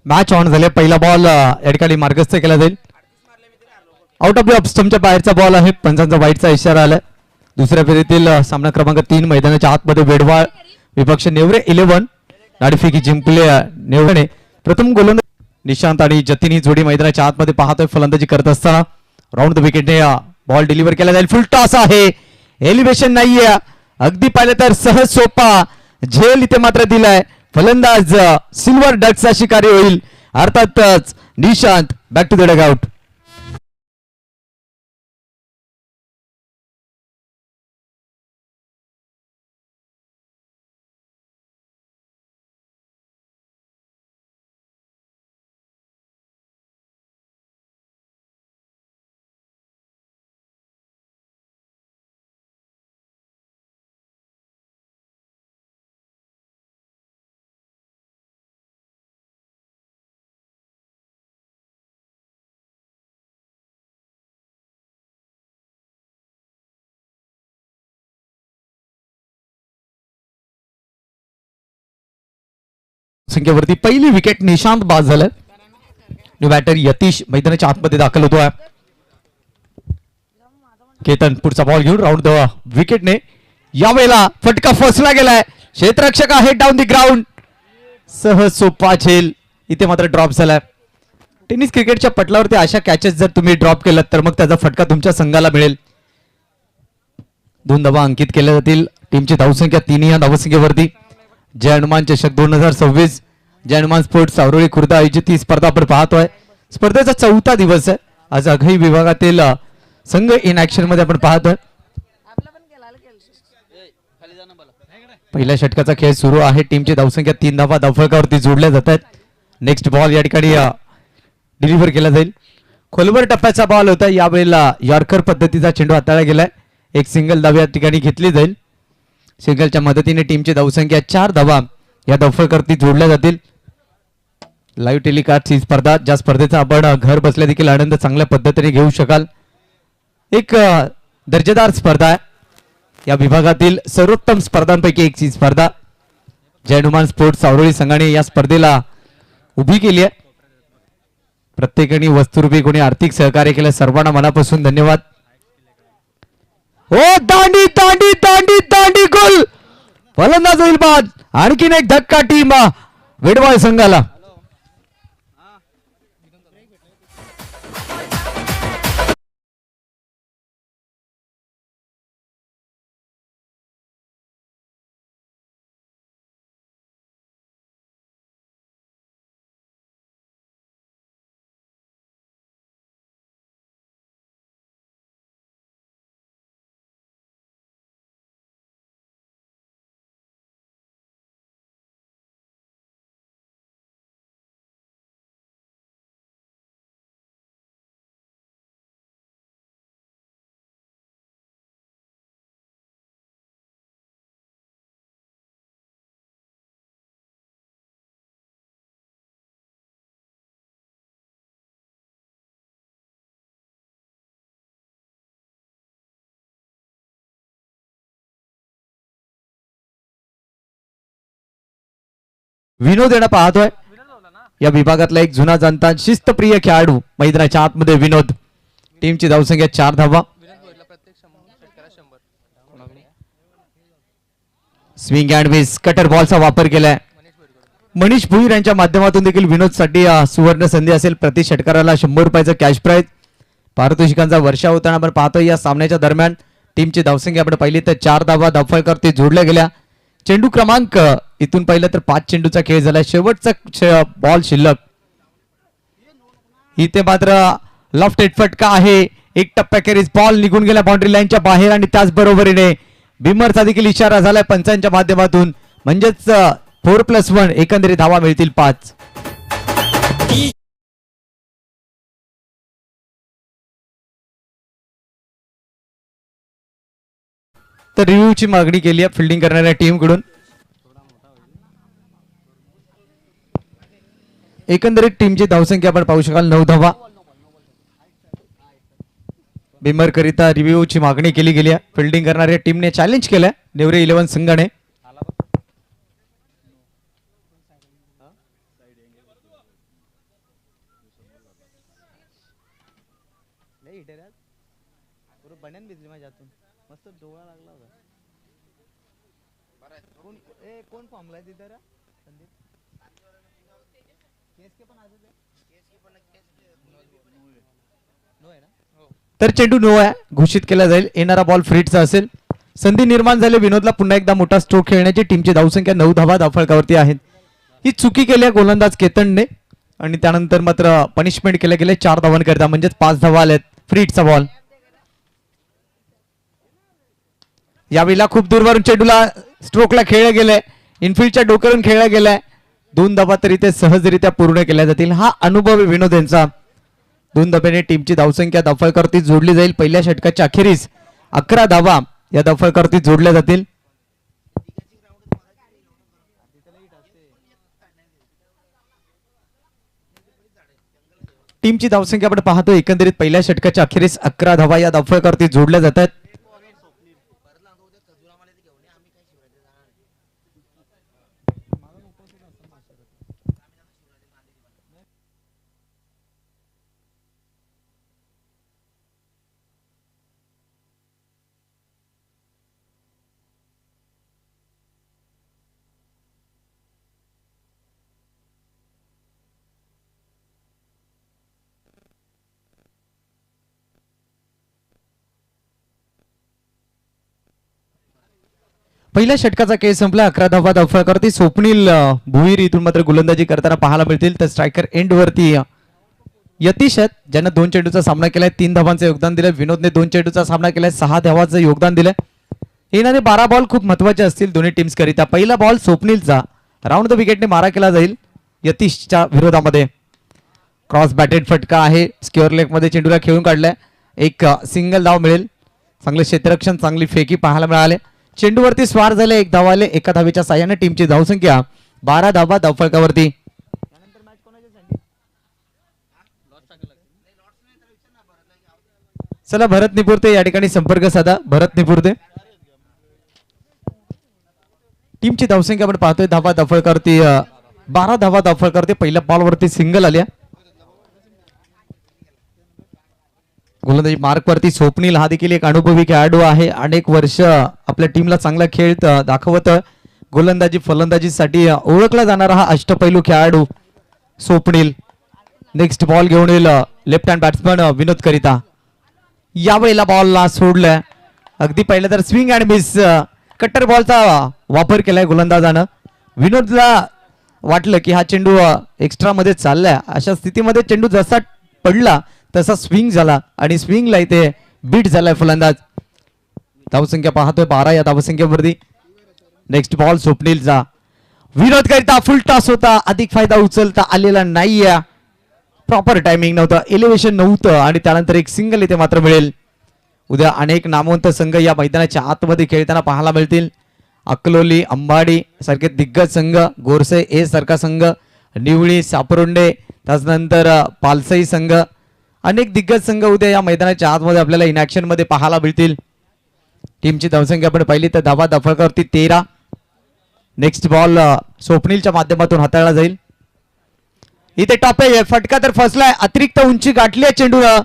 Match on झाले. पहिला ball या ठिकाणी मार्गस्थ केला जाईल. आउट ऑफ द ऑफ स्टंपच्या बाहेरचा बॉल आहे. पंचांचा वाईटचा इशारा आलाय. दुसऱ्या फेरीतील सामना क्रमांक 3 मैदानाच्या आतमध्ये वेडवाळ विपक्ष नेवरे 11 नाडफेकी जिंकले नेवरे. प्रथम गोलंदाज निशांत आणि जतीन ही जोडी मैदानाच्या आतमध्ये पाहतोय फलंदाजी करत असताना. राऊंड द विकेटने बॉल डिलिव्हर केला जाईल. फुल टॉस आहे. एलिव्हेशन नाहीये. अगदी पाहिलं तर सहज सोपा झेल इथे मात्र दिलाय. फलंदाज सिल्वर डकचा शिकारी होईल. अर्थातच Nishant back to the dugout. संख्येवरती पहिली विकेट निशांत बाद झालं. न्यू बॅटर यतीश मैदानाच्या आतमध्ये दाखल होतोय. केतन पुढचा बॉल घेऊन राऊंड द विकेटने यावेळेला फटका फसला गेलाय. क्षेत्ररक्षक आहे डाऊन द ग्राउंड. सहज सोपा झेल इथे मात्र ड्रॉप झालाय. टेनिस क्रिकेटच्या पटलावरती अशा कॅचेस जर तुम्ही ड्रॉप केलात तर मग त्याचा फटका तुमच्या संघाला मिळेल. 2 धावा अंकित केल्या जातील. टीमची धावसंख्या 3 या धावसंख्येवरती. जय हनुमान चषक 2026 जय हनुमान स्पोर्ट्स सावरोळी खुर्दा आयोजित ही स्पर्धा आपण पाहतोय. स्पर्धेचा 4था दिवस आहे. आज अघई विभागातील संघ इन ऍक्शन मध्ये आपण पाहतोय. पहिल्या षटकाचा खेळ सुरू आहे. टीमची धावसंख्या 3 धावा धावफलकावरती जोडल्या जात आहेत. नेक्स्ट बॉल या ठिकाणी डिलिव्हर केला जाईल. खोलवर टप्प्याचा बॉल होता. यावेळेला यॉर्कर पद्धतीचा चेंडू हाताळला गेलाय. एक सिंगल धाव या ठिकाणी घेतली जाईल. सिंगलच्या मदतीने टीमची धावसंख्या 4 धावा या धावफलकावरती जोडल्या जातील. लाईव्ह टेलिकास्ट ही स्पर्धा, ज्या स्पर्धेचा आपण घर बसल्या देखील आनंद चांगल्या पद्धतीने घेऊ शकाल. एक दर्जेदार स्पर्धा आहे. या विभागातील सर्वोत्तम स्पर्धांपैकी एक ही स्पर्धा जय हनुमान स्पोर्ट्स सावरोळी संघाने या स्पर्धेला उभी केली आहे. प्रत्येकाने वस्तुरूपी कोणी आर्थिक सहकार्य केलं. सर्वांना मनापासून धन्यवाद. ओ दांडी दांडी दांडी दांडी गोल. फलंदाज होईल बाद. आणखीन एक धक्का टीम वेडवाळ संघाला. विनोद येणं पाहतोय. या विभागातला एक जुना जाणता शिस्तप्रिय खेळाडू मैदानाच्या आतमध्ये विनोद. टीमची धावसंख्या 4 धावा. स्विंग अँड मिस कटर बॉलचा वापर केलाय. मनीष भुईर यांच्या माध्यमातून देखील विनोदसाठी सुवर्ण संधी असेल. प्रति षटकाराला 100 रुपयाचं कॅश प्राइज. पारितोषिकांचा वर्षा होताना आपण पाहतोय. या सामन्याच्या दरम्यान टीमची धावसंख्या आपण पाहिली तर 4 धावा धावफलकावरती जोडल्या गेल्या. चेंडू क्रमांक इथून पाहिलं तर 5 चेंडूचा खेळ झाला. शेवटचा बॉल शिल्लक. इथे मात्र लॉफ्टेड फटका आहे. एक टप्प्याखेरीज बॉल निघून गेला बाउंड्री लाईनच्या बाहेर आणि त्याचबरोबरीने बिमरचा देखील इशारा झालाय पंचांच्या माध्यमातून. म्हणजेच 4+1 एकंदरीत धावा मिळतील 5. तर रिव्ह्यूची मागणी केली आहे फिल्डिंग करणाऱ्या टीम कडून. एकंदरीत टीमची धावसंख्या आपण पाहू शकाल 9 धावा. बिमर करिता रिव्ह्यूची मागणी केली गेली आहे. फिल्डिंग करणाऱ्या टीमने चॅलेंज केलंय नेवरे 11 संघाने. लय हिट आहे रे, पूर्ण बन्यान भिजली माझ्या हातून, मस्त डोळा लागला होता. कोण कोण फॉर्मला आहे तिथे रे संदीप? केएसके पण आजच आहे, नो आहे ना. तर चेंडू नो आहे घोषित केला जाईल. येणारा बॉल फ्रीटचा असेल. संधी निर्माण झाली विनोदला पुन्हा एकदा मोठा स्ट्रोक खेळण्याची. टीमची धावसंख्या 9 धावा धावफलकावरती आहे. ही चुकी केली आहे गोलंदाज केतनने आणि त्यानंतर मात्र पनिशमेंट केले गेले 4 धावांकरिता, म्हणजेच 5 धावा आल्यात. फ्रीटचा बॉल यावेळेला खूप दूरवरून चेंडूला स्ट्रोकला खेळले गेले, इनफिल्डच्या डोक्यावरून खेळला गेलाय. 2 धावा तरी ते सहजरित्या पूर्ण केल्या जातील. हा अनुभव आहे विनोद यांचा. 2 धाब्याने टीमची धावसंख्या धावफलकावरती जोडली जाईल. पहिल्या षटकाच्या अखेरीस 11 धावा या धावफलकावरती जोडल्या जातील. टीमची धावसंख्या आपण पाहतो एकंदरीत पहिल्या षटकाच्या अखेरीस 11 धावा या धावफलकावरती जोडल्या जातात. पहिल्या षटकाचा खेळ संपला. 11 धावा धावफलकावरती स्वप्नील भुईर इथून मात्र गोलंदाजी करताना पाहायला मिळतील. तर स्ट्रायकर एंड वरती यतीश आहेत ज्यांना 2 चेंडूचा सामना केलाय, 3 धावांचं योगदान दिलंय. विनोदने 2 चेंडूचा सामना केलाय, 6 धावांचं योगदान दिलंय. येणारे 12 बॉल खूप महत्वाचे असतील दोन्ही टीम्स करिता. पहिला बॉल स्वप्नीलचा राऊंड द विकेटने मारा केला जाईल यतीशच्या विरोधामध्ये. क्रॉस बॅटेड फटका आहे, स्क्वेअर लेग मध्ये चेंडूला खेळून काढलाय. एक सिंगल धाव मिळेल. चांगले क्षेत्ररक्षण, चांगली फेकी पाहायला मिळाले. चेंडूवरती स्वार झाले, 1 धावाले. 1 धावेच्या साह्याने टीमची धावसंख्या 12 धावा धावफलकावरती. चला भरत निपुरते या ठिकाणी संपर्क साधा. भरत निपुरते. टीमची धावसंख्या आपण पाहतोय धावा धावफलकावरती 12 धावा धावफलकावरती. पहिल्या बॉलवरती सिंगल आल्या. गोलंदाजी मार्क वरती स्वप्नील हा देखील एक अनुभवी खेळाडू आहे. अनेक वर्ष आपल्या टीमला चांगला खेळ दाखवत गोलंदाजी फलंदाजीसाठी ओळखला जाणारा हा अष्टपैलू खेळाडू स्वप्नील. नेक्स्ट बॉल घेऊन येईल लेफ्ट हँड बॅट्समन विनोद करिता. यावेळेला बॉलला सोडलंय. अगदी पहिलं तर स्विंग अँड मिस कट्टर बॉलचा वापर केलाय गोलंदाजानं. विनोदला वाटलं की हा चेंडू एक्स्ट्रा मध्ये चाललाय. अशा स्थितीमध्ये चेंडू जसा पडला तसा स्विंग झाला आणि स्विंगला इथे बीट झालाय फलंदाज. धावसंख्या पाहतोय 12 या धावसंख्येवरती. Next ball स्वप्नीलचा. विनोद करिता फुल टॉस होता, अधिक फायदा उचलता आलेला नाहीये. प्रॉपर टायमिंग नव्हतं, एलिव्हेशन नव्हतं आणि त्यानंतर एक सिंगल इथे मात्र मिळेल. उद्या अनेक नामवंत संघ या मैदानाच्या आतमध्ये खेळताना पाहायला मिळतील. अकलोली, अंबाडी सारखे दिग्गज संघ, गोरसे ए सारखा संघ, निवळी, सापरोंडे, त्यानंतर पालसई संघ, अनेक दिग्गज संघ उद्या या मैदानाच्या आतमध्ये आपल्याला इनॅक्शन मध्ये पाहायला मिळतील. टीमची धावसंख्या आपण पाहिली तर धावा धावफलकावरती 13. नेक्स्ट बॉल स्वप्नीलच्या माध्यमातून हाताळला जाईल. इथे टॉप आहे, फटका तर फसलाय, अतिरिक्त उंची गाठली आहे चेंडूला.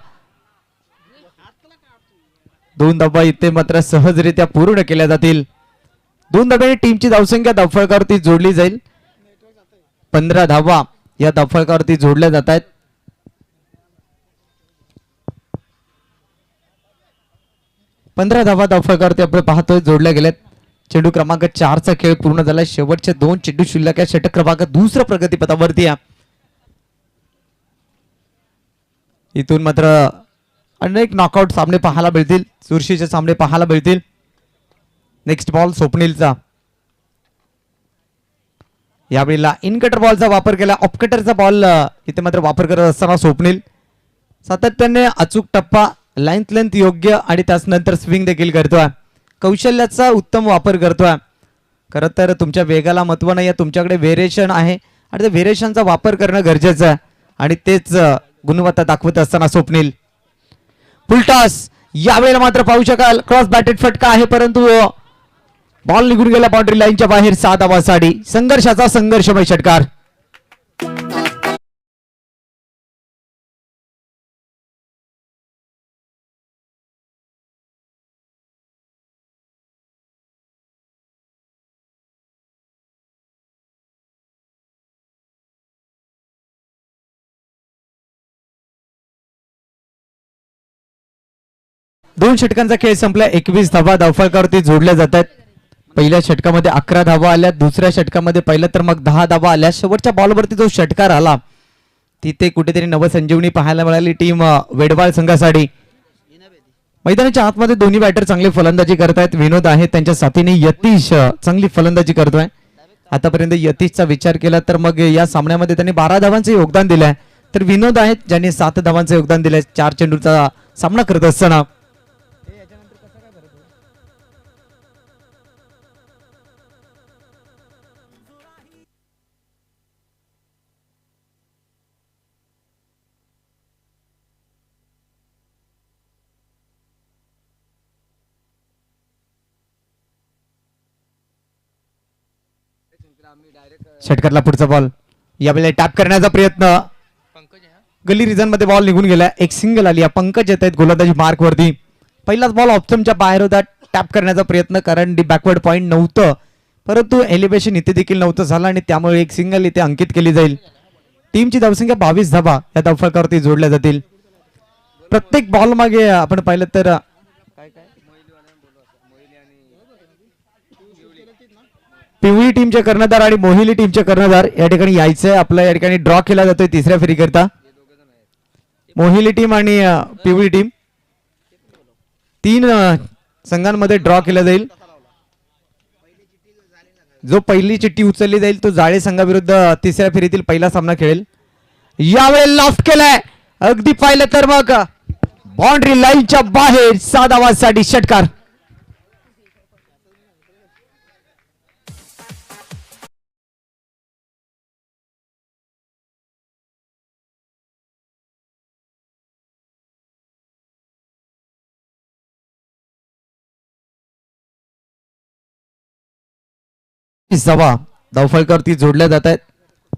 2 धावा इथे मात्र सहजरित्या पूर्ण केल्या जातील. 2 धाब्याने टीमची धावसंख्या धावफलकावरती जोडली जाईल. 15 धावा या धावफलकावरती जोडल्या जात आहेत. 15 धावा धावफलकावरती आपण पाहतोय जोडल्या गेल्यात. चेंडू क्रमांक 4 चा खेळ पूर्ण झाला. शेवटचे 2 चेंडू शिल्लक आहे. षटक क्रमांक 2 प्रगतीपथावरती आहे. इथून मात्र अनेक नॉकआउट सामने पाहायला मिळतील, चुरशीचे सामने पाहायला मिळतील. नेक्स्ट बॉल स्वप्नीलचा. यावेळेला इनकटर बॉलचा वापर केला. ऑफकटरचा बॉल इथे मात्र वापर करत असताना स्वप्नील सातत्याने अचूक टप्पा, लेंथ योग्य आणि त्यानंतर स्विंग देखील करतोय. कौशल्याचा उत्तम वापर करतोय. खरं तर तुमच्या वेगाला महत्व नाही, तुमच्याकडे व्हेरिएशन आहे आणि त्या व्हेरिएशनचा वापर करणं गरजेचं आहे आणि तेच गुणवत्ता दाखवत असताना स्वप्नील. फुलटॉस यावेळेला मात्र पाहू शकाल क्रॉस बॅटेड फटका आहे, परंतु बॉल निघून गेला बाउंड्री लाईनच्या बाहेर. 6 धावांसाठी संघर्षाचा संघर्षमय षटकार. 2 षटकांचा खेळ संपला. 21 धावा धावफलकावरती जोडल्या जातात. पहिल्या षटकामध्ये 11 धावा आल्या, दुसऱ्या षटकामध्ये पहिल्या तर मग 10 धावा आल्या. शेवटच्या बॉलवरती जो षटकार आला तिथे कुठेतरी नवसंजीवनी पाहायला मिळाली टीम वेडवाळ संघासाठी. मैदानाच्या आतमध्ये दोन्ही बॅटर चांगली फलंदाजी करतायत. विनोद आहे त्यांच्या साथीने यतीश चांगली फलंदाजी करतोय. आतापर्यंत यतीशचा विचार केला तर मग या सामन्यामध्ये त्यांनी 12 धावांचे योगदान दिलंय, तर विनोद आहेत ज्यांनी 7 धावांचे योगदान दिलंय 4 चेंडूचा सामना करत असताना. षटकातला पुढचा बॉल यावेळेला टॅप करण्याचा प्रयत्न. गली रिझन मध्ये बॉल निघून गेला. एक सिंगल आली. पंकज येत आहेत गोलंदाजी मार्क वरती. पहिलाच बॉल ऑप्शनच्या बाहेर होता. टॅप करण्याचा प्रयत्न कारण बॅकवर्ड पॉइंट नव्हतं, परंतु एलिव्हेशन इथे देखील नव्हतं झालं आणि त्यामुळे एक सिंगल इथे अंकित केली जाईल. टीमची धावसंख्या 22 धावा या धावफलकावरती जोडल्या जातील. प्रत्येक बॉल मागे आपण पाहिलं तर पिवळी टीमचे कर्णधार आणि मोहिली टीमचे कर्णधार या ठिकाणी यायचंय. आपला या ठिकाणी ड्रॉ केला जातोय तिसऱ्या फेरीकरता. मोहिली टीम आणि पिवळी टीम 3 संघांमध्ये ड्रॉ केला जाईल. जो पहिली चिठ्ठी उचलली जाईल तो जाळे संघाविरुद्ध तिसऱ्या फेरीतील पहिला सामना खेळेल. यावेळी लॉफ्ट केलाय. अगदी पाहिलं तर मग बाउंड्री लाईनच्या बाहेर 6 धावांसाठी षटकार. धावा धावफलकावरती जोडल्या जात आहेत.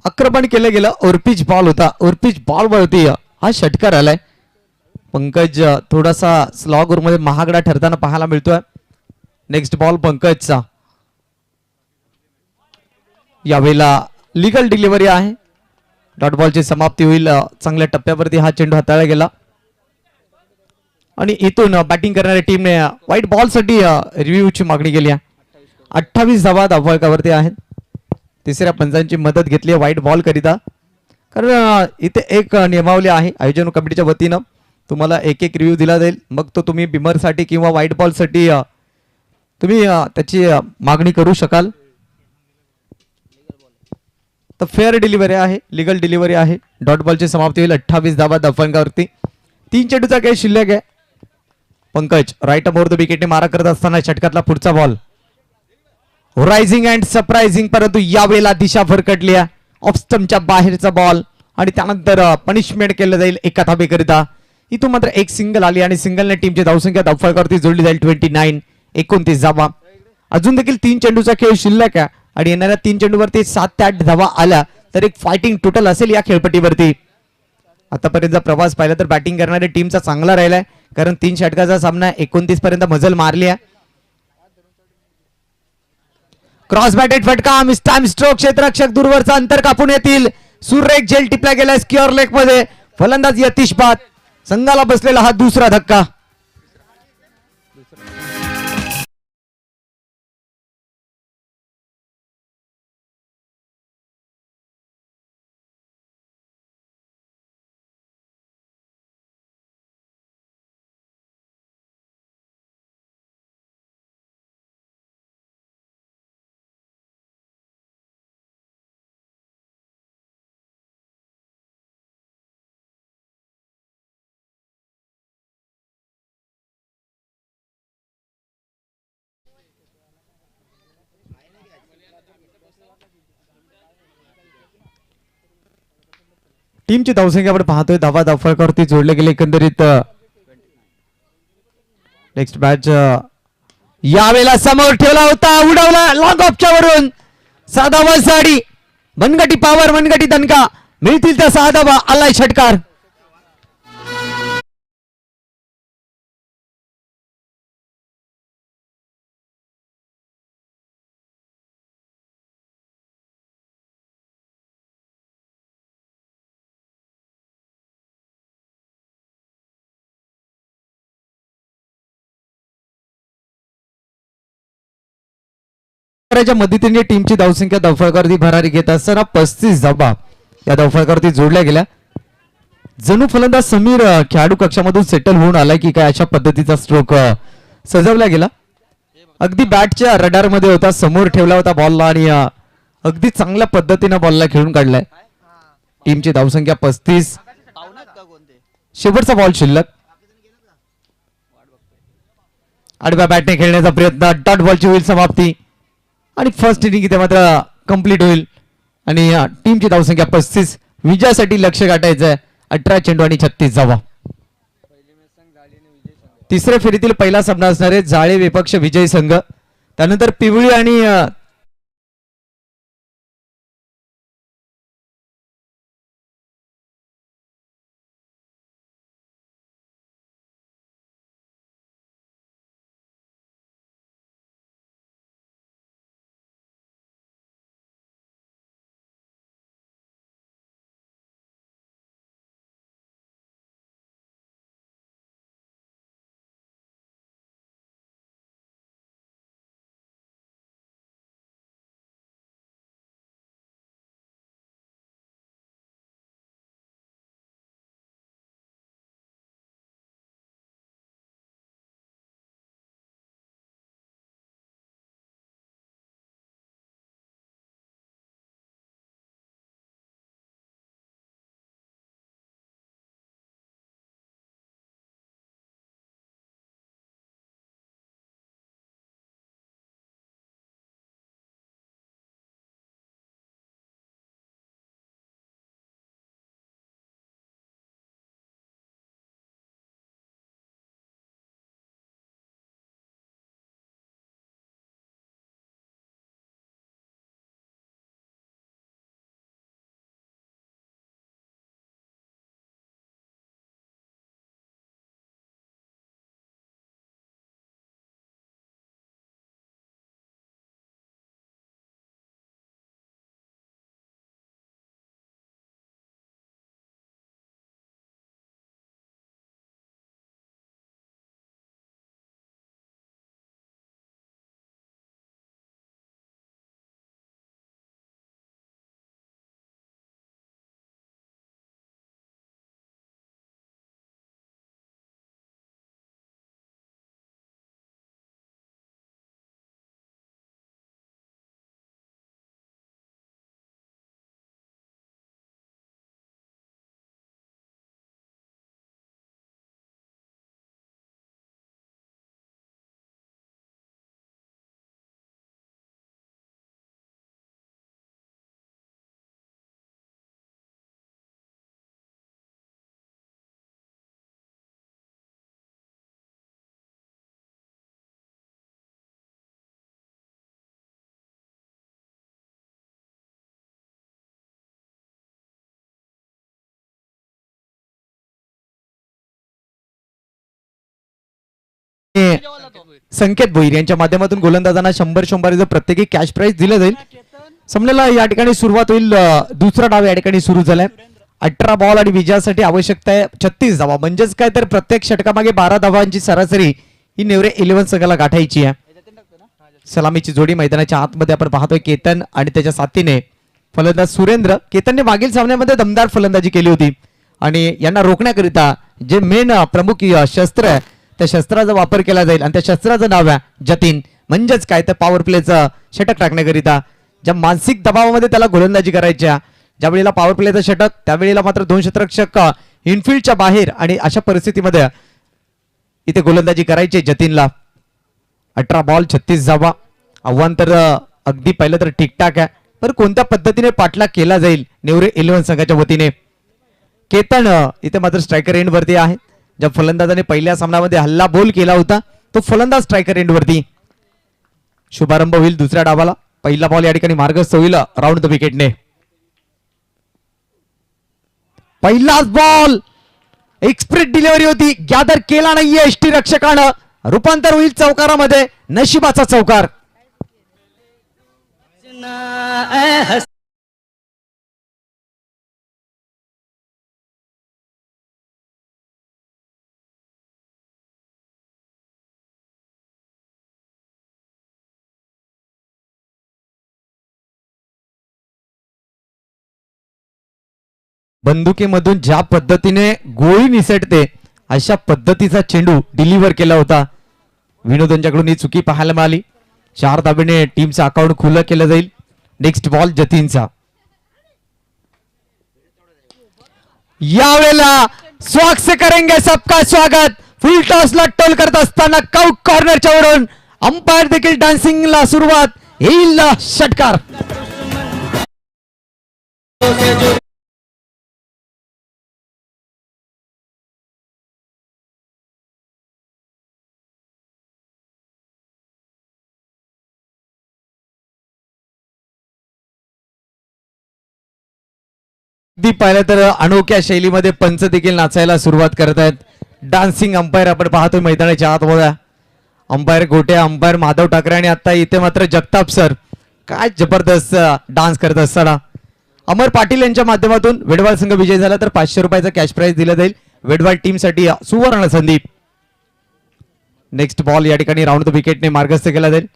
आक्रमण केलं गेलं. ओरपिच बॉल होता. ओरपिच बॉल वरती हा षटकार आलाय. पंकज थोडासा स्लॉगर मध्ये महागडा ठरताना पाहायला मिळतोय. नेक्स्ट बॉल पंकजचा. यावेळेला लीगल डिलिव्हरी आहे. डॉट बॉलची समाप्ती होईल. चांगल्या टप्प्यावरती हा चेंडू हाताळला गेला आणि इथून बॅटिंग करणाऱ्या टीमने व्हाईट बॉल साठी रिव्ह्यूची मागणी केली आहे. 28 धावा धावफलकावरती आहेत. तिसऱ्या पंचांची मदत घेतली व्हाईट बॉल करिता, कारण इथे एक नियमावली आहे आयोजन कमिटीच्या वतीनं. तुम्हाला एक रिव्ह्यू दिला जाईल, मग तो तुम्ही बिमर साठी किंवा व्हाईट बॉल साठी तुम्ही त्याची मागणी करू शकाल. तर फेअर डिलिव्हरी आहे, लिगल डिलिव्हरी आहे. डॉट बॉलची समाप्ती होईल. 28 धावा धावफलकावरती. 3 चेंडूचा काही शिल्लक आहे. पंकज राईट मोर द विकेटने मारा करत असताना षटकातला पुढचा बॉल रायझिंग अँड सरप्राइझिंग, परंतु यावेळेला दिशा फरकटली. ऑफ स्टंपच्या बाहेरचा बॉल आणि त्यानंतर पनिशमेंट केलं जाईल एका धाबेकरिता. इथून मात्र एक सिंगल आली आणि सिंगलने टीमची धावसंख्या धावफलकावरती जोडली जाईल 29. 29 धावा. अजून देखील 3 चेंडूचा खेळ शिल्लक आहे आणि येणाऱ्या 3 चेंडूवरती 7 ते 8 धावा आल्या तर एक फायटिंग टोटल असेल या खेळपट्टीवरती. आतापर्यंत प्रवास पाहिला तर बॅटिंग करणाऱ्या टीमचा चांगला राहिलाय, कारण 3 षटकाचा सामना 29 पर्यंत मजल मारली आहे. क्रॉस बॅटेड फटका. Mistime stroke. क्षेत्ररक्षक दूरवरचा अंतर कापून येतील. सुरेख झेल टिपला गेला स्क्युअर लेग मध्ये. फलंदाज यतीश बाद. संघाला बसलेला हा दुसरा धक्का. टीमची धावसंख्या आपण पाहतोय. धावा धावफलकावरती जोडले गेले एकंदरीत. नेक्स्ट मॅच यावेळेला समोर ठेवला होता, उडवला लॉंग ऑफच्या वरून. 6 धावांसाठी मनगटी पावर, मनगटी दणका. मिळतील त्या 6 धावा. आलाय षटकार. च्या मदतीने टीमची धावसंख्या धावफलकावरती भरारी घेत असताना 35 धावा या धावफलकावरती जोडल्या गेल्या. जणू फलंदाज समीर खेळाडू कक्षामधून सेटल होऊन आलाय की काय अशा पद्धतीचा स्ट्रोक सजवला गेला. अगदी बॅटच्या रडार मध्ये होता, समोर ठेवला होता बॉलला आणि अगदी चांगल्या पद्धतीने बॉलला खेळून काढलाय. टीमची धावसंख्या 35. शेवटचा बॉल शिल्लक. आडव्या बॅटने खेळण्याचा प्रयत्न, डॉट बॉलची होईल समाप्ती आणि फर्स्ट इनिंग इथे मात्र कंप्लीट होईल आणि टीमची धावसंख्या 35. विजयासाठी लक्ष गाठायचं आहे. 18 चेंडू आणि 36 धावा. तिसऱ्या फेरीतील पहिला सामना असणार आहे जाळे विपक्ष विजयी संघ. त्यानंतर पिवळी आणि संकेत भोईर यांच्या माध्यमातून गोलंदाजांना 100 प्रत्येकी कॅश प्राइज दिलं जाईल. समलेला या ठिकाणी सुरुवात होईल. दुसरा डाव या ठिकाणी सुरू झालाय. 18 बॉल आणि विजयासाठी आवश्यकता आहे 36 धावा. म्हणजेच काय तर प्रत्येक षटकामागे 12 धावांची सरासरी ही नेवरे 11 संघाला गाठायची आहे. सलामीची जोडी मैदानाच्या आतमध्ये आपण पाहतोय. केतन आणि त्याच्या साथीने फलंदाज सुरेंद्र. केतनने मागील सामन्यामध्ये दमदार फलंदाजी केली होती आणि यांना रोखण्याकरिता जे मेन प्रमुख शस्त्र आहे त्या शस्त्राचा वापर केला जाईल आणि त्या शस्त्राचं नाव आहे जतीन. म्हणजेच काय तर पॉवर प्लेचं षटक टाकण्याकरिता ज्या मानसिक दबावामध्ये त्याला गोलंदाजी करायच्या, ज्या वेळेला पॉवर प्लेचं षटक त्यावेळेला मात्र 2 क्षेत्ररक्षक इनफिल्डच्या बाहेर आणि अशा परिस्थितीमध्ये इथे गोलंदाजी करायची जतीनला. 18 बॉल 36 धावा. आव्हान तर अगदी पहिलं तर ठीकठाक आहे, पण कोणत्या पद्धतीने पाठलाग केला जाईल नेवरे 11 संघाच्या वतीने. केतन इथे मात्र स्ट्रायकर एंड वरती आहे. ज्या फलंदाजाने पहिल्या सामन्यामध्ये हल्ला बोल केला होता तो फलंदाज स्ट्रायकर एंड वरती. शुभारंभ होईल दुसऱ्या डावाला. पहिला बॉल या ठिकाणी मार्गस्थ होईल राऊंड द विकेटने. पहिलाच बॉल एक्सप्रेस डिलिव्हरी होती, गॅदर केला नाहीये यष्टी रक्षकानं. रूपांतर होईल चौकारामध्ये. नशिबाचा चौकार. बंदुकीमधून ज्या पद्धतीने गोळी निसटते अशा पद्धतीचा चेंडू डिलिव्हर केला होता. विनोद यांच्याकडून ही चुकी पाहायला मिळाली. 4 धाबेने टीमचं अकाउंट खुलं केलं जाईल. नेक्स्ट बॉल जतीनचा. यावेळेला स्वागत से करेंगे सबका स्वागत. फुल टॉसला टोल करत असताना काउट कॉर्नरच्या वरून अंपायर देखील डान्सिंगला सुरुवात. येईल षटकार. पाहिलं तर अनोख्या शैलीमध्ये पंच देखील नाचायला सुरुवात करत आहेत. डान्सिंग अंपायर आपण पाहतोय मैदानाच्या आत बघा. अंपायर गोटे, अंपायर माधव ठाकरे आणि आता इथे मात्र जगताप सर. काय जबरदस्त डान्स करत असताना अमर पाटील यांच्या माध्यमातून वेडवाळ संघ विजय झाला तर 500 रुपयाचा कॅश प्राइज दिला जाईल वेडवाळ टीम साठी. सुवर्ण संधी. नेक्स्ट बॉल या ठिकाणी राऊंड द विकेटने मार्गस्थ केला जाईल.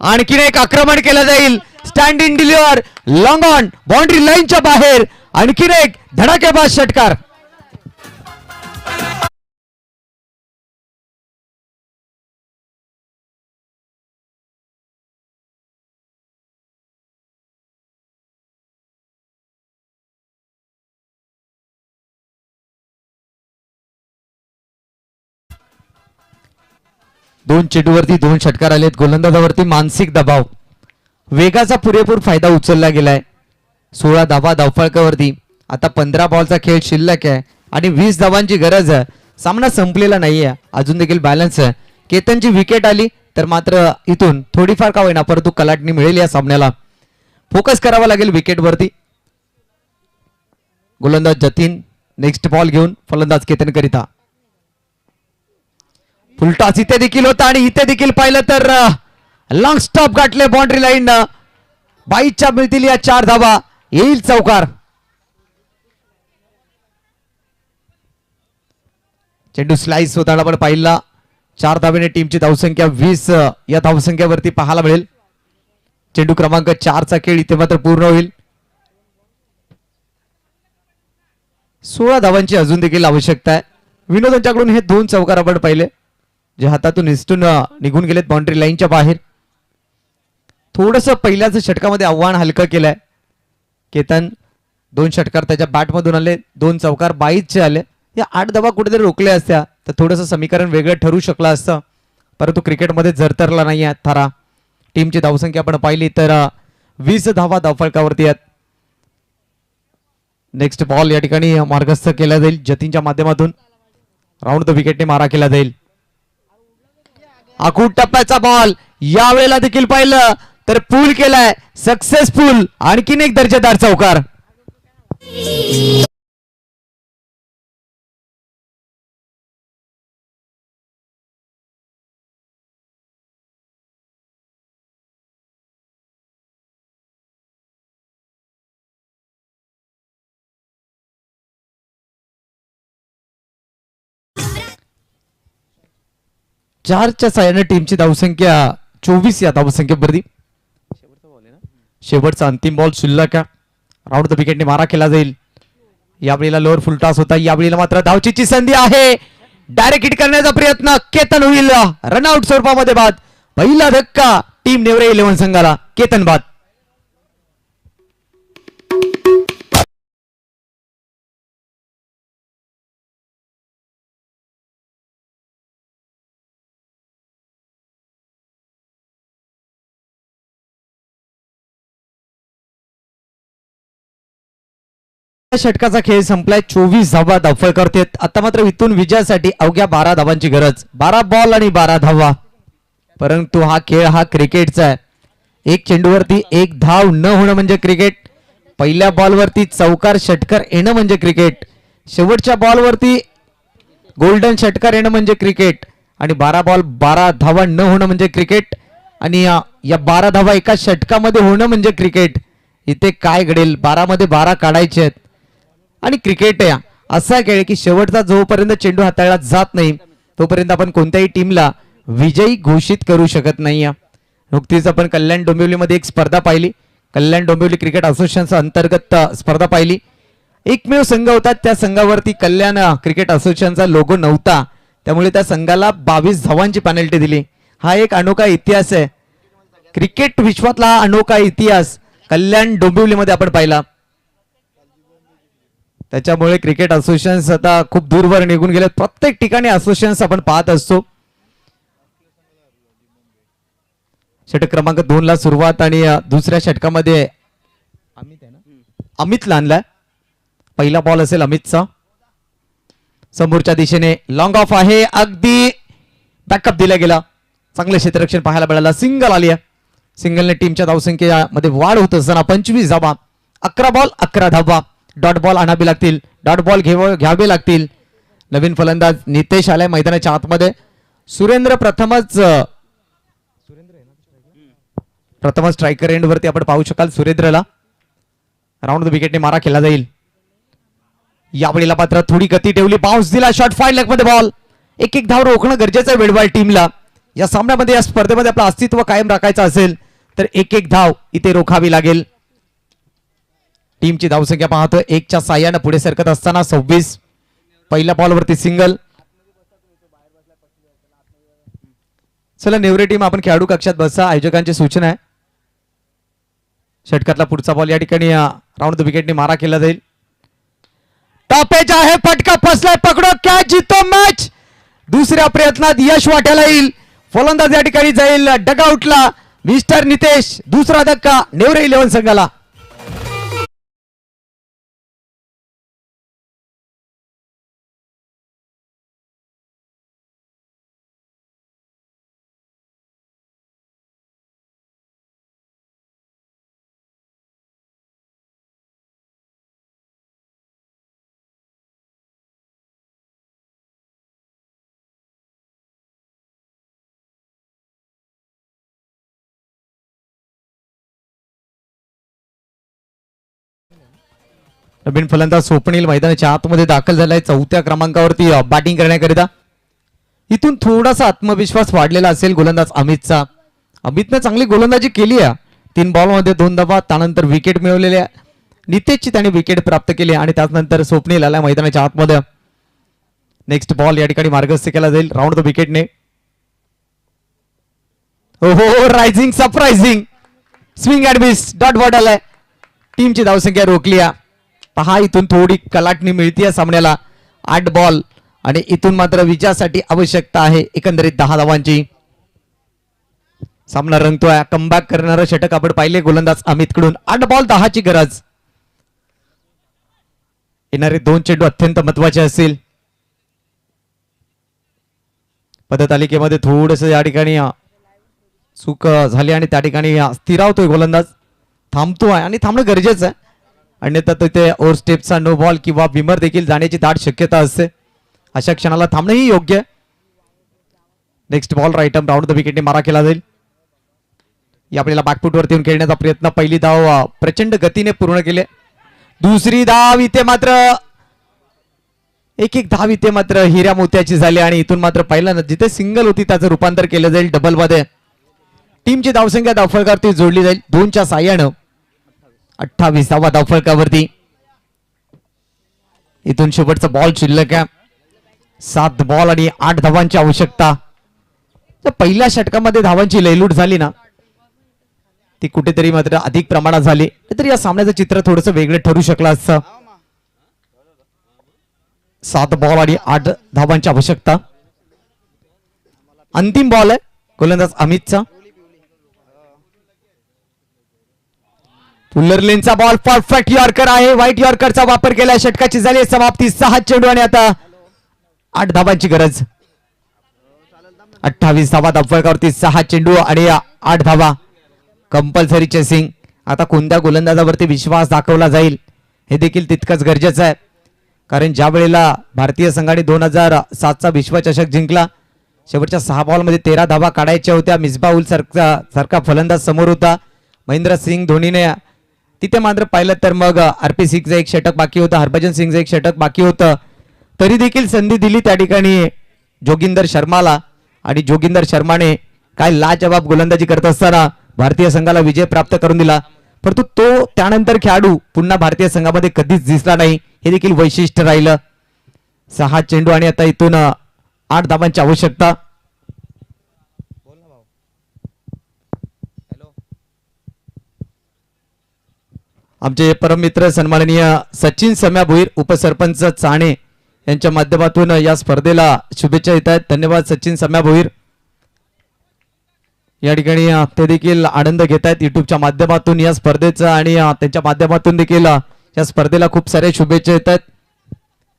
आणखीन एक आक्रमण केलं जाईल. Stand in deliver long on boundary लाईनच्या बाहेर. आणखीन एक धडाकेबाज षटकार. दोन चेंडूवरती 2 षटकार आलेत. गोलंदाजावरती मानसिक दबाव. वेगाचा पुरेपूर फायदा उचलला गेलाय. 16 धावा धावफलकावरती. आता 15 बॉलचा खेळ शिल्लक आहे आणि 20 धावांची गरज आहे. सामना संपलेला नाहीये, अजून देखील बॅलन्स आहे. केतनची विकेट आली तर मात्र इथून थोडीफार का होईना परंतु कलाटणी मिळेल. या सामन्याला फोकस करावा लागेल विकेटवरती. गोलंदाज जतीन नेक्स्ट बॉल घेऊन फलंदाज केतन करिता. फुलटॉस इथे देखील होता आणि इथे देखील पाहिलं तर लॉंग स्टॉप गाठले बाउंड्री लाईन. 22च्या मिळतील या 4 धावा. येईल चौकार. चेंडू स्लाइस होताना पण पाहिला. 4 धावेने टीमची धावसंख्या 20 या धावसंख्येवरती पाहायला मिळेल. चेंडू क्रमांक 4 चा खेळ इथे मात्र पूर्ण होईल. 16 धावांची अजून देखील आवश्यकता आहे. विनोद यांच्याकडून हे 2 चौकार आपण पाहिले जे हातातून निसटून निघून गेलेत बाउंड्री लाईनच्या बाहेर. थोडस पहिल्याच षटकामध्ये आव्हान हलकं केलंय. केतन 2 षटकार त्याच्या बॅटमधून आले, 2 चौकार 22चे आले. या 8 धावा कुठेतरी रोखल्या असत्या तर थोडंसं समीकरण वेगळं ठरू शकलं असतं, परंतु क्रिकेटमध्ये जरतरला नाही आहे थारा. टीमची धावसंख्या आपण पाहिली तर 20 धावा धावफलकावरती आहेत. नेक्स्ट बॉल या ठिकाणी मार्गस्थ केला जाईल जतीनच्या माध्यमातून. राऊंड द विकेटने मारा केला जाईल. आखूड टप्प्याचा बॉल यावेळेला देखील पाहिलं तर पूल केलाय सक्सेसफुल. आणखीन एक दर्जेदार चौकार. चारच्या साह्याने टीमची धावसंख्या 24 या धावसंख्येवरती. शेवटचा अंतिम बॉल शिल्लक. राऊंड द विकेटने मारा केला जाईल. यावेळेला लोअर फुल टॉस होता. यावेळेला मात्र धावचीची संधी आहे. डायरेक्ट हिट करण्याचा प्रयत्न केतन होईल. रनआउट स्वरूपामध्ये बाद. पहिला धक्का टीम नेवरे 11 संघाला. केतन बाद. षटकाचा खेळ संपलाय. 24 धावा धावफळ करतेत. आता मात्र इथून विजयासाठी अवघ्या 12 धावांची गरज. 12 बॉल आणि 12 धावा. परंतु हा खेळ हा क्रिकेटचा आहे. एक चेंडूवरती 1 धाव न होणं म्हणजे क्रिकेट. पहिल्या बॉलवरती चौकार षटकार येणं म्हणजे क्रिकेट. शेवटच्या बॉलवरती गोल्डन षटकार येणं म्हणजे क्रिकेट. आणि 12 बॉल 12 धावा न होणं म्हणजे क्रिकेट. आणि या 12 धावा एका षटकामध्ये होणं म्हणजे क्रिकेट. इथे काय घडेल. 12 मध्ये 12 काढायचे आहेत. आणि क्रिकेट आहे असा खेळ की शेवटचा जोपर्यंत चेंडू हाताळला जात नाही तोपर्यंत आपण कोणत्याही टीमला विजयी घोषित करू शकत नाही. नुकतीच आपण कल्याण डोंबिवलीमध्ये एक स्पर्धा पाहिली. कल्याण डोंबिवली क्रिकेट असोसिएशनच्या अंतर्गत स्पर्धा पाहिली एकमेव संघ होता, त्या संघावरती कल्याण क्रिकेट असोसिएशनचा लोगो नव्हता, त्यामुळे त्या संघाला 22 धावांची पेनल्टी दिली. हा एक अनोखा इतिहास आहे, क्रिकेट विश्वातला हा अनोखा इतिहास कल्याण डोंबिवलीमध्ये आपण पाहिला. त्याच्यामुळे क्रिकेट असोसिएशन आता खूप दूरवर निघून गेले. प्रत्येक ठिकाणी असोसिएशन आपण पाहत असतो. षटक क्रमांक 2 ला सुरुवात आणि दुसऱ्या षटकामध्ये अमितला आणलाय. पहिला बॉल असेल अमितचा. समोरच्या दिशेने लॉंग ऑफ आहे, अगदी बॅकअप दिला गेला. चांगले क्षेत्ररक्षण पाहायला मिळालं. सिंगल आली आहे. सिंगलने टीमच्या धावसंख्येमध्ये वाढ होत असताना 25 धावा. 11 बॉल 11 धावा. डॉट बॉल आणावे लागतील, डॉट बॉल घ्यावे लागतील. नवीन फलंदाज नितेश आलाय मैदानाच्या आतमध्ये. सुरेंद्र प्रथमच स्ट्रायकर एंड वरती आपण पाहू शकाल सुरेंद्रला. राऊंड द विकेटने मारा केला जाईल. यावेळेला मात्र थोडी गती ठेवली, बाउन्स दिला, शॉट फाईड लेग मध्ये बॉल. एक धाव रोखणं गरजेचं आहे वेडवाल टीमला. या सामन्यामध्ये या स्पर्धेमध्ये आपलं अस्तित्व कायम राखायचं असेल तर एक धाव इथे रोखावी लागेल. टीमची धावसंख्या पाहतो 1च्या साह्यानं पुढे सरकत असताना 26. पहिल्या बॉलवरती सिंगल. चला नेवरे टीम आपण खेळाडू कक्षात बसा, आयोजकांची सूचना आहे. षटकातला पुढचा बॉल या ठिकाणी राऊंड द विकेटने मारा केला जाईल. टॉपेज आहे, फटका फसलाय, पकडो कॅच, जितो मॅच. दुसऱ्या प्रयत्नात यश वाट्याला येईल. फलंदाज या ठिकाणी जाईल डगआउटला. मिस्टर नितेश. दुसरा धक्का नेवरे 11 संघाला. नवीन फलंदाज स्वप्नील मैदानाच्या आतमध्ये दाखल झालाय 4थ्या क्रमांकावरती बॅटिंग करण्याकरिता. इथून थोडासा आत्मविश्वास वाढलेला असेल गोलंदाज अमितचा. अमितने चांगली गोलंदाजी केली आहे. 3 बॉलमध्ये 2 धावा, त्यानंतर विकेट मिळवलेल्या. नितेशची त्याने विकेट प्राप्त केली आणि त्यानंतर स्वप्नील आला मैदानाच्या आतमध्ये. नेक्स्ट बॉल या ठिकाणी मार्गस्थ केला जाईल राऊंड द विकेटने. हो rising surprising swing at miss. Dot ball आलाय. टीमची धावसंख्या रोखली आहे. पहा इथून थोडी कलाटणी मिळते सामन्याला. 8 बॉल आणि इथून मात्र विजयासाठी आवश्यकता आहे एकंदरीत 10 धावांची. सामना रंगतोय. कमबॅक करणारं षटक आपण पाहिले गोलंदाज अमित कडून. 8 बॉल 10 ची गरज. येणारे 2 चेंडू अत्यंत महत्वाचे असतील. पदतालिकेमध्ये थोडस या ठिकाणी चूक झाली आणि त्या ठिकाणी स्थिरावतोय गोलंदाज. थांबतोय आणि थांबणं गरजेचं आहे. अन्यथा तिथे ओव्हर स्टेपचा नो बॉल किंवा विमर देखील जाण्याची दाट शक्यता असते. अशा क्षणाला थांबणंही योग्य. Next ball right arm round the विकेटने मारा केला जाईल. आपल्याला बॅकफूट वरती येऊन खेळण्याचा प्रयत्न. पहिली धाव प्रचंड गतीने पूर्ण केले. दुसरी धाव इथे मात्र एक धाव इथे मात्र हिऱ्या मोत्याची झाली आणि इथून मात्र पहिला जिथे सिंगल होती त्याचं रूपांतर केलं जाईल डबल मध्ये. टीमची धावसंख्या धावफलकावरती जोडली जाईल 2च्या साह्यानं. 28 धावा धावफलकावरती. इथून शेवटचा बॉल शिल्लक आहे. 7 बॉल आणि 8 धावांची आवश्यकता. तर पहिल्या षटकामध्ये धावांची लयलूट झाली ना, ती कुठेतरी मात्र अधिक प्रमाणात झाली, तर या सामन्याचं चित्र थोडंसं वेगळं ठरू शकलं असतं. 7 बॉल आणि 8 धावांची आवश्यकता. अंतिम बॉल आहे गोलंदाज अमितचा. पुल्लरलेनचा बॉल परफेक्ट यॉर्कर आहे. व्हाईट यॉर्करचा वापर केला. षटकाची झाली समाप्ती. 6 चेंडू आणि आता 8 धावांची गरज. 28 धावा धावफलकावरती. 6 चेंडू आणि 8 धावा. Compulsory chasing. आता कोणत्या गोलंदाजावरती विश्वास दाखवला जाईल हे देखील तितकंच गरजेचं आहे. कारण ज्या वेळेला भारतीय संघाने 2007चा विश्वचषक जिंकला, शेवटच्या 6 बॉलमध्ये 13 धावा काढायच्या होत्या. मिसबाउल सारखा फलंदाज समोर होता. महेंद्रसिंग धोनीने तिथे मात्र पाहिलं तर मग RP सिंगचं एक षटक बाकी होतं, हरभजन सिंगचं एक षटक बाकी होतं, तरी देखील संधी दिली त्या ठिकाणी जोगिंदर शर्माला. आणि जोगिंदर शर्माने काय लाजवाब गोलंदाजी करत असताना भारतीय संघाला विजय प्राप्त करून दिला. परंतु तो त्यानंतर खेळाडू पुन्हा भारतीय संघामध्ये कधीच दिसला नाही, हे देखील वैशिष्ट्य राहिलं. 6 चेंडू आणि आता इथून 8 धावांची आवश्यकता. आमचे परममित्र सन्माननीय सचिन सम्या भोईर उपसरपंच चाणे यांच्या माध्यमातून या स्पर्धेला शुभेच्छा येत आहेत. धन्यवाद सचिन सम्या भोईर. या ठिकाणी ते देखील आनंद घेत आहेत युट्यूबच्या माध्यमातून या स्पर्धेचा आणि त्यांच्या माध्यमातून देखील या स्पर्धेला खूप साऱ्या शुभेच्छा येत आहेत.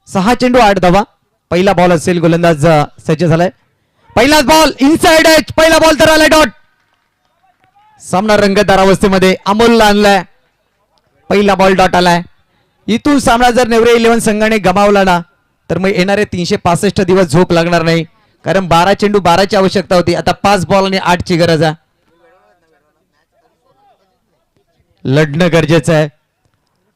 6 चेंडू 8 धावा. पहिला बॉल असेल, गोलंदाज सज्ज झालाय. पहिलाच बॉल इनसाइड एज, पहिला बॉल तर आलाय डॉट. सामना रंगतदार अवस्थेमध्ये अमोलला आणलाय. पहिला बॉल डॉट आलाय. इथून सामना जर नेवरे 11 संघाने गमावला ना तर मग येणारे 365 दिवस झोप लागणार नाही, कारण 12 चेंडू 12 ची आवश्यकता होती. आता 5 बॉल आणि 8 ची गरज आहे. लढणं गरजेचं आहे,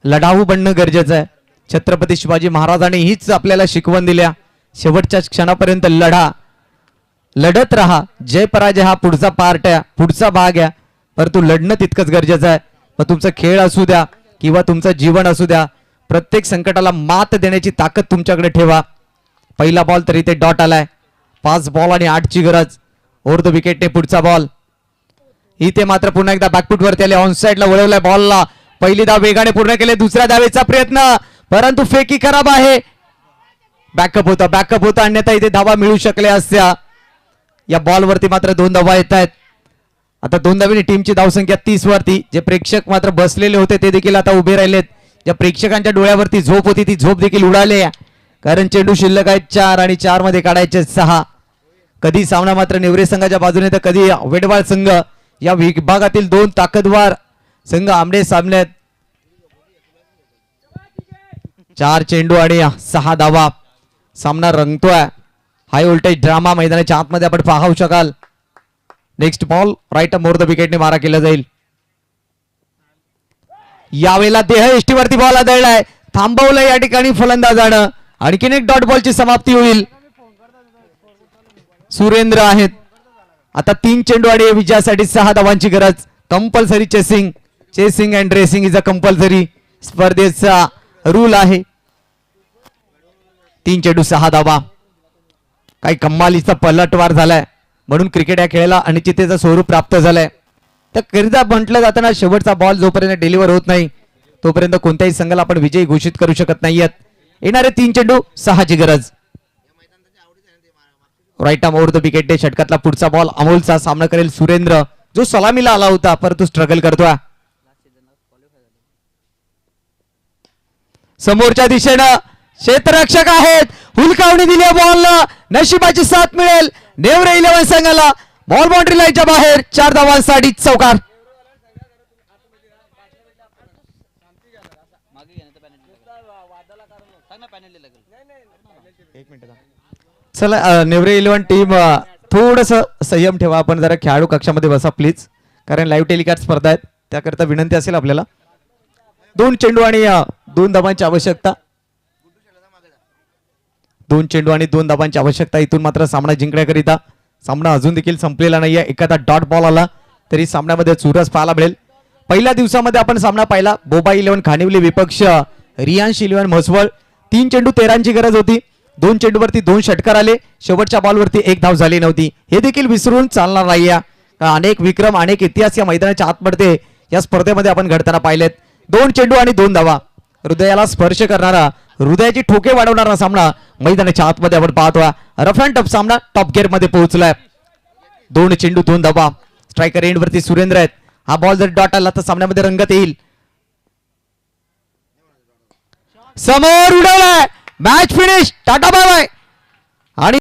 लढाऊ बनणं गरजेचं आहे. छत्रपती शिवाजी महाराजांनी हीच आपल्याला शिकवण दिल्या. शेवटच्या क्षणापर्यंत लढा, लढत राहा. जय पराजय हा पुढचा पार्ट आहे, पुढचा भाग आहे, परंतु लढणं तितकंच गरजेचं आहे. मग तुमचा खेळ असू द्या किंवा तुमचं जीवन असू द्या, प्रत्येक संकटाला मात देण्याची ताकद तुमच्याकडे ठेवा. पहिला बॉल तरी ते डॉट आलाय. 5 बॉल आणि 8 ची गरज. ओव्हर द विकेटने पुढचा बॉल. इथे मात्र पुन्हा एकदा बॅकफूट वरती आले, ऑन साइडला वळवलाय बॉलला. पहिली धाव वेगाने पूर्ण केले, दुसऱ्या धावेचा प्रयत्न, परंतु फेकी खराब आहे. बॅकअप होता अन्यथा इथे धावा मिळू शकल्या असत्या. या बॉल वरती मात्र 2 धावा येत आहेत. आता 2 धावेने टीमची धावसंख्या 30 वरती. जे प्रेक्षक मात्र बसलेले होते ते देखील आता उभे राहिलेत. ज्या प्रेक्षकांच्या डोळ्यावरती झोप होती ती झोप देखील उडाली, कारण चेंडू शिल्लक आहेत 4 आणि 4 मध्ये काढायचे 6. कधी सामना मात्र नेवरे संघाच्या बाजूने तर कधी वेडवाळ संघ. या विभागातील 2 ताकदवार संघ आमने सामने. 4 चेंडू आणि 6 धावा. सामना रंगतोय. हाय व्होल्टेज ड्रामा मैदानाच्या आतमध्ये आपण पाहू शकाल. Next ball right more the विकेटने मारा केला जाईल. यावेळेला देह एष्टीवरती बॉल आदळलाय, थांबवलं या ठिकाणी फलंदाजानं. आणखीन एक डॉट बॉलची समाप्ती होईल. सुरेंद्र आहेत. आता 3 चेंडू आणि विजयासाठी 6 धावांची गरज. Compulsory chasing and racing is a compulsory स्पर्धेचा रूल आहे. 3 चेंडू 6 धावा. काही कमालीचा पलटवार झालाय, म्हणून क्रिकेट या खेळाला अनिश्चिततेचं स्वरूप प्राप्त झालंय. तर करिता म्हटलं जाताना शेवटचा बॉल जोपर्यंत डिलिव्हर होत नाही तोपर्यंत कोणत्याही संघाला आपण विजयी घोषित करू शकत नाहीयेत. येणारे 3 चेंडू 6 ची गरज. Right arm over the wicket. षटकातला पुढचा बॉल अमोलचा. सामना करेल सुरेंद्र, जो सलामीला आला होता परंतु स्ट्रगल करतोय. समोरच्या दिशेनं क्षेत्ररक्षक आहेत, हुलकावणी दिली बॉलला. नशिबाची साथ मिळेल नेवरे 11 संघाला. बॉल बाउंड्री लाईनच्या बाहेर. 4 धावांसाठी चौकार. चला नेवरे 11 टीम थोडस संयम ठेवा. आपण जरा खेळाडू कक्षामध्ये बसा प्लीज, कारण लाईव्ह टेलिकास्ट स्पर्धा आहेत त्याकरता विनंती असेल आपल्याला. 2 चेंडू आणि 2 धावांची आवश्यकता. 2 चेंडू आणि 2 धावांची आवश्यकता. इथून मात्र सामना जिंकण्याकरिता. सामना अजून देखील संपलेला नाहीये. एखादा डॉट बॉल आला तरी सामन्यामध्ये चुरस पाहायला मिळेल. पहिल्या दिवसामध्ये आपण सामना पाहिला. बोबा 11 खानिवली विपक्ष रियांश 11 म्हसवळ. 3 चेंडू 13 ची गरज होती. 2 चेंडूवरती 2 षटकार आले. शेवटच्या बॉलवरती 1 धाव झाली नव्हती. हे देखील विसरून चालणार नाही. अनेक विक्रम, अनेक इतिहास या मैदानाच्या आतमध्ये या स्पर्धेमध्ये आपण घडताना पाहिलेत. 2 चेंडू आणि 2 धावा. हृदयाला स्पर्श करणारा, हृदयाची ठोके वाढवणारा सामना मैदानाच्या आतमध्ये आपण पाहतोय. रफ अँड टफ सामना टॉप गिअर मध्ये पोहोचलाय. 2 चेंडू 2 धावा. स्ट्रायकर एंड वरती सुरेंद्र आहेत. हा बॉल जर डॉट आला तर सामन्यामध्ये रंगत येईल. समोर उडवलाय. Match finish. Tata bye bye.